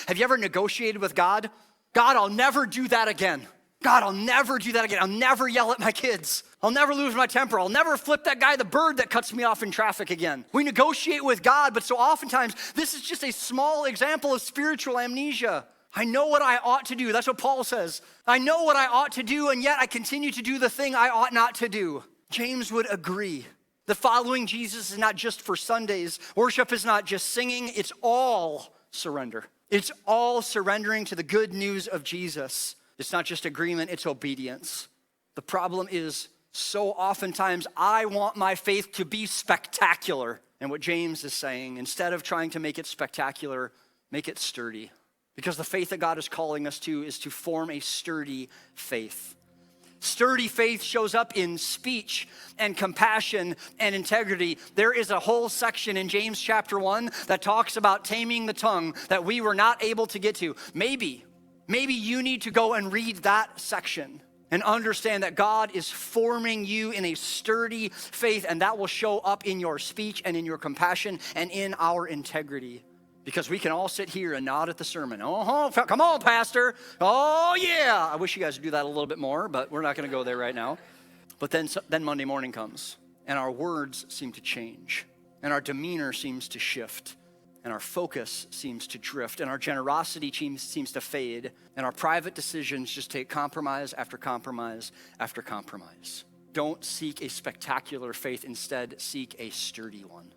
Have you ever negotiated with God? God, I'll never do that again. God, I'll never do that again. I'll never yell at my kids. I'll never lose my temper. I'll never flip that guy the bird that cuts me off in traffic again. We negotiate with God, but so oftentimes this is just a small example of spiritual amnesia. I know what I ought to do. That's what Paul says. I know what I ought to do, and yet I continue to do the thing I ought not to do. James would agree that following Jesus is not just for Sundays. Worship is not just singing. It's all surrender. It's all surrendering to the good news of Jesus. It's not just agreement, it's obedience. The problem is, so oftentimes I want my faith to be spectacular. And what James is saying, instead of trying to make it spectacular, make it sturdy. Because the faith that God is calling us to is to form a sturdy faith. Sturdy faith shows up in speech and compassion and integrity. There is a whole section in James chapter 1 that talks about taming the tongue that we were not able to get to. Maybe you need to go and read that section and understand that God is forming you in a sturdy faith, and that will show up in your speech and in your compassion and in our integrity. Because we can all sit here and nod at the sermon. Oh, come on, Pastor. Oh, yeah. I wish you guys would do that a little bit more, but we're not going to go there right now. But then Monday morning comes, and our words seem to change, and our demeanor seems to shift, and our focus seems to drift, and our generosity seems to fade, and our private decisions just take compromise after compromise after compromise. Don't seek a spectacular faith. Instead, seek a sturdy one.